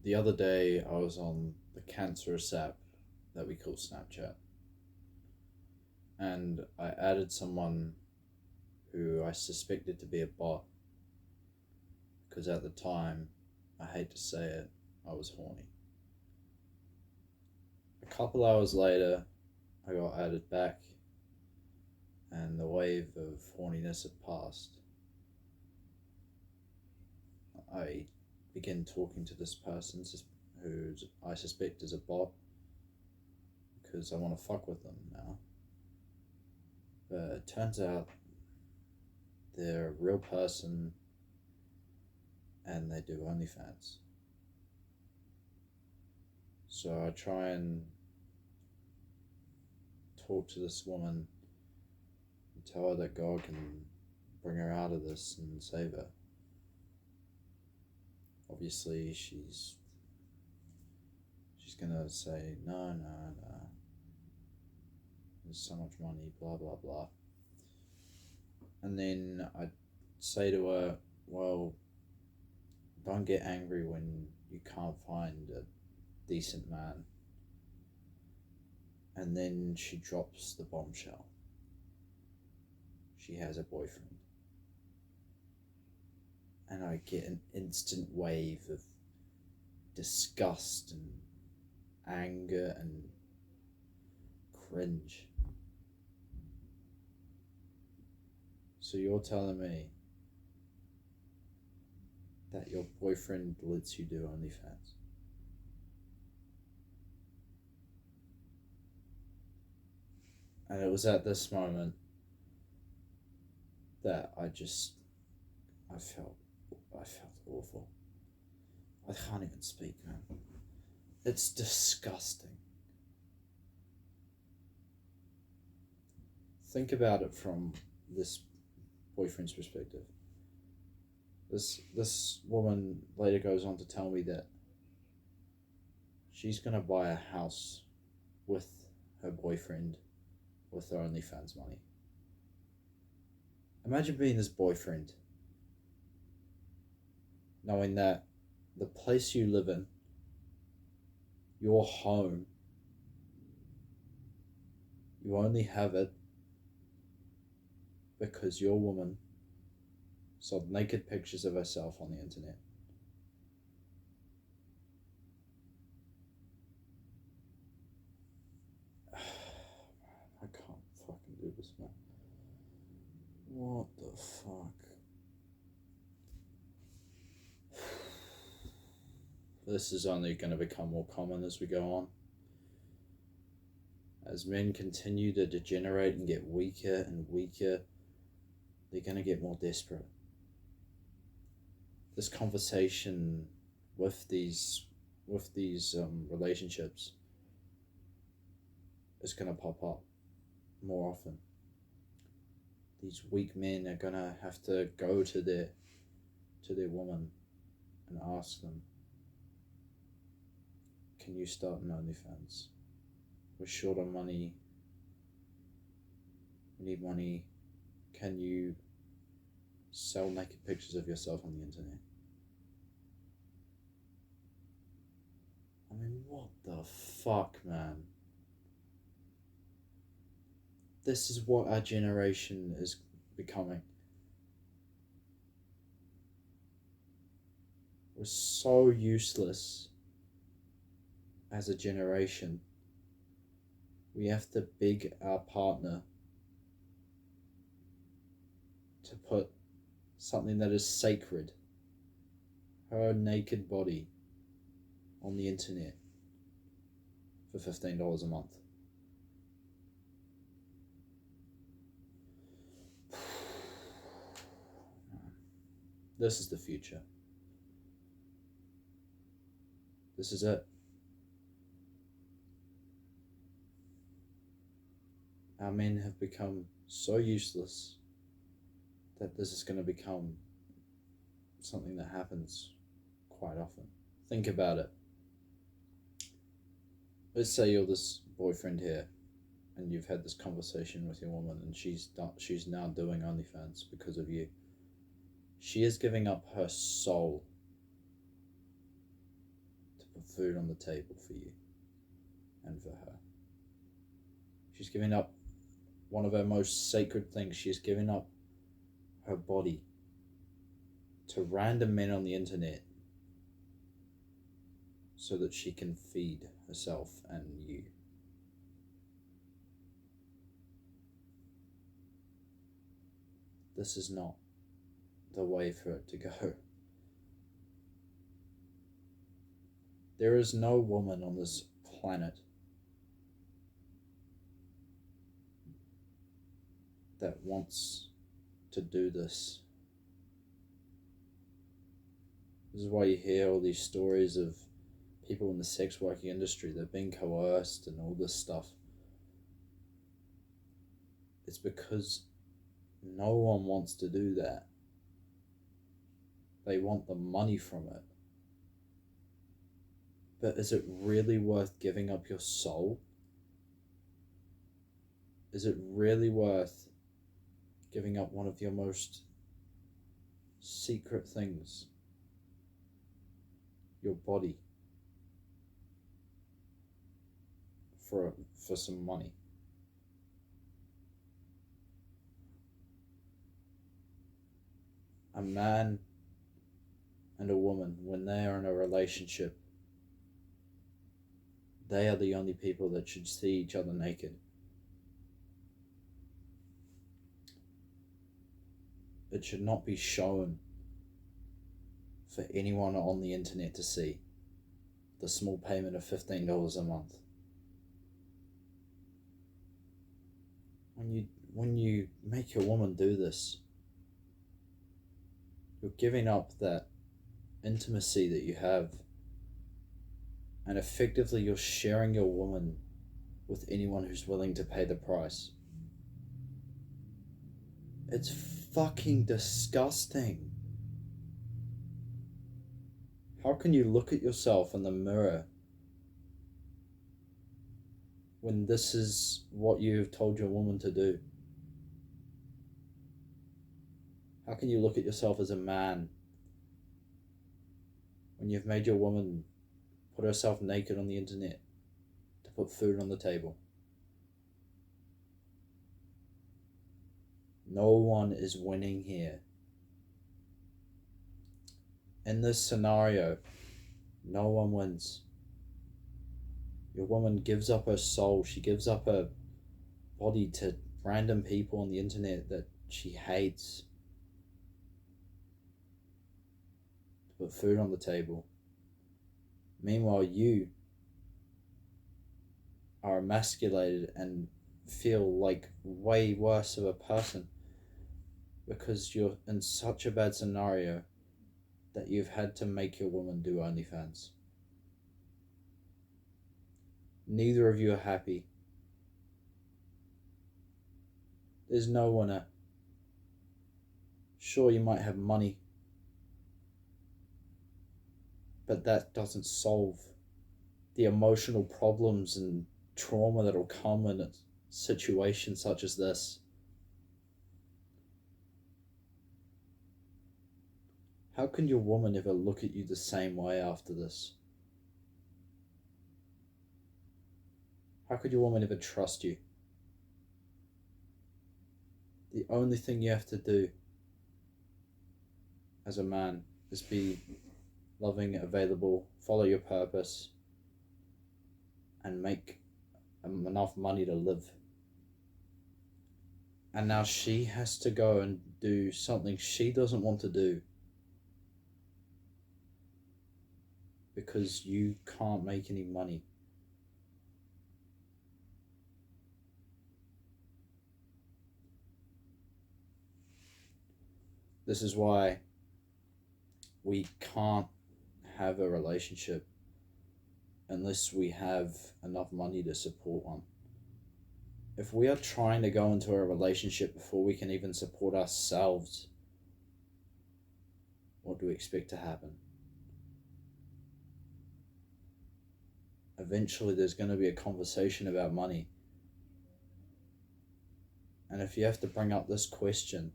The other day I was on the cancerous app that we call Snapchat, and I added someone who I suspected to be a bot because at the time, I hate to say it, I was horny. A couple hours later, I got added back, and the wave of horniness had passed. I began talking to this person who I suspect is a bot because I want to fuck with them now. But it turns out they're a real person and they do Onlyfans. So I try and talk to this woman and tell her that God can bring her out of this and save her. Obviously, she's gonna say no, no, no. There's so much money, blah blah blah. And then I say to her, well, don't get angry when you can't find a decent man. And then she drops the bombshell. She has a boyfriend. And I get an instant wave of disgust and anger and cringe. So you're telling me that your boyfriend lets you do OnlyFans? And it was at this moment that I felt awful. I can't even speak, man. It's disgusting. Think about it from this boyfriend's perspective. This woman later goes on to tell me that she's gonna buy a house with her boyfriend with her OnlyFans money. Imagine being this boyfriend, knowing that the place you live in, your home, you only have it because your woman sold naked pictures of herself on the internet. I can't fucking do this, man. What the fuck? This is only going to become more common as we go on. As men continue to degenerate and get weaker and weaker, they're going to get more desperate. This conversation with these relationships is going to pop up more often. These weak men are going to have to go to their woman and ask them, can you start an OnlyFans? We're short on money. We need money. Can you sell naked pictures of yourself on the internet? I mean, what the fuck, man? This is what our generation is becoming. We're so useless as a generation. We have to beg our partner to put something that is sacred, her naked body, on the internet for $15 a month. This is the future. This is it. Our men have become so useless that this is going to become something that happens quite often. Think about it. Let's say you're this boyfriend here and you've had this conversation with your woman and she's now doing OnlyFans because of you. She is giving up her soul put food on the table for you and for her. She's giving up one of her most sacred things. She's giving up her body to random men on the internet so that she can feed herself and you. This is not the way for it to go. There is no woman on this planet that wants to do this. This is why you hear all these stories of people in the sex working industry that are being coerced and all this stuff. It's because no one wants to do that. They want the money from it. But is it really worth giving up your soul? Is it really worth giving up one of your most secret things? Your body. For some money. A man and a woman, when they are in a relationship, they are the only people that should see each other naked. It should not be shown for anyone on the internet to see. The small payment of $15 a month. When you make your woman do this, you're giving up that intimacy that you have, and effectively you're sharing your woman with anyone who's willing to pay the price. It's fucking disgusting. How can you look at yourself in the mirror when this is what you've told your woman to do? How can you look at yourself as a man when you've made your woman put herself naked on the internet to put food on the table? No one is winning here. In this scenario, no one wins. Your woman gives up her soul. She gives up her body to random people on the internet that she hates to put food on the table. Meanwhile, you are emasculated and feel like way worse of a person because you're in such a bad scenario that you've had to make your woman do Onlyfans. Neither of you are happy. There's no winner. Sure, you might have money, but that doesn't solve the emotional problems and trauma that'll come in a situation such as this. How can your woman ever look at you the same way after this? How could your woman ever trust you? The only thing you have to do as a man is be loving, available, follow your purpose, and make enough money to live. And now she has to go and do something she doesn't want to do because you can't make any money. This is why we can't have a relationship unless we have enough money to support one. If we are trying to go into a relationship before we can even support ourselves, what do we expect to happen? Eventually there's going to be a conversation about money. And if you have to bring up this question,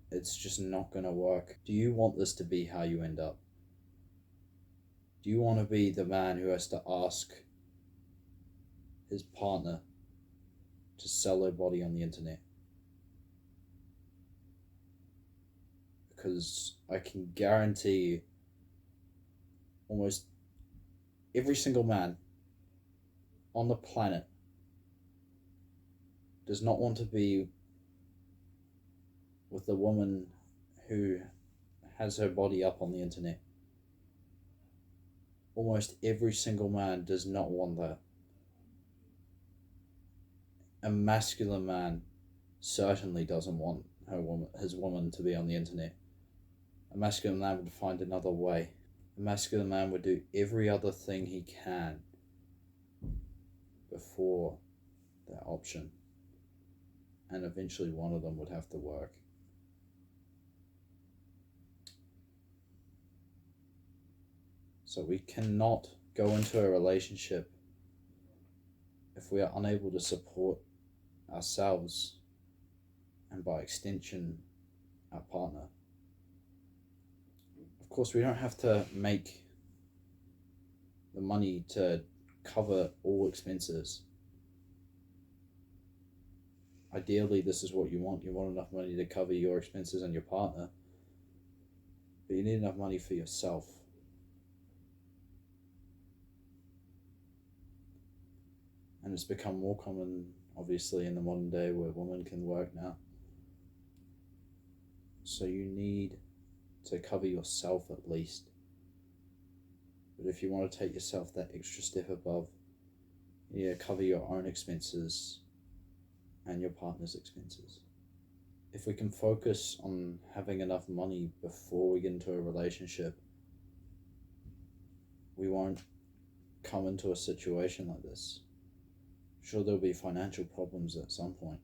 it's just not going to work. Do you want this to be how you end up? Do you want to be the man who has to ask his partner to sell their body on the internet? Because I can guarantee you, almost every single man on the planet does not want to be with the woman who has her body up on the internet. Almost every single man does not want that. A masculine man certainly doesn't want his woman to be on the internet. A masculine man would find another way. A masculine man would do every other thing he can before that option. And eventually one of them would have to work. So we cannot go into a relationship if we are unable to support ourselves and by extension our partner. Of course, we don't have to make the money to cover all expenses. Ideally, this is what you want. You want enough money to cover your expenses and your partner, but you need enough money for yourself. And it's become more common, obviously, in the modern day where women can work now. So you need to cover yourself at least. But if you want to take yourself that extra step above, you need to cover your own expenses and your partner's expenses. If we can focus on having enough money before we get into a relationship, we won't come into a situation like this. Sure, there'll be financial problems at some point,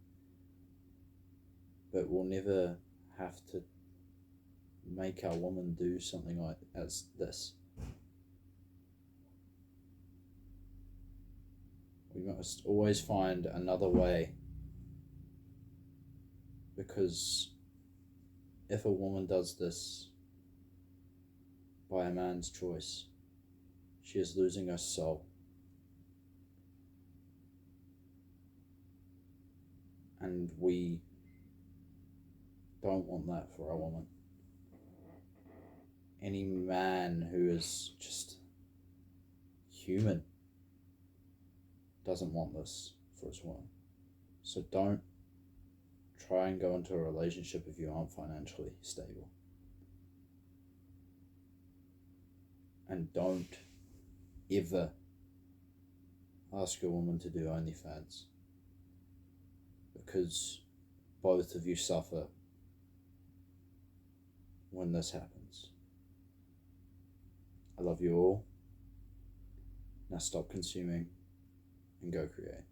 but we'll never have to make our woman do something like as this. We must always find another way, because if a woman does this by a man's choice, she is losing her soul. And we don't want that for our woman. Any man who is just human doesn't want this for his woman. So don't try and go into a relationship if you aren't financially stable. And don't ever ask your woman to do Onlyfans, because both of you suffer when this happens. I love you all. Now stop consuming and go create.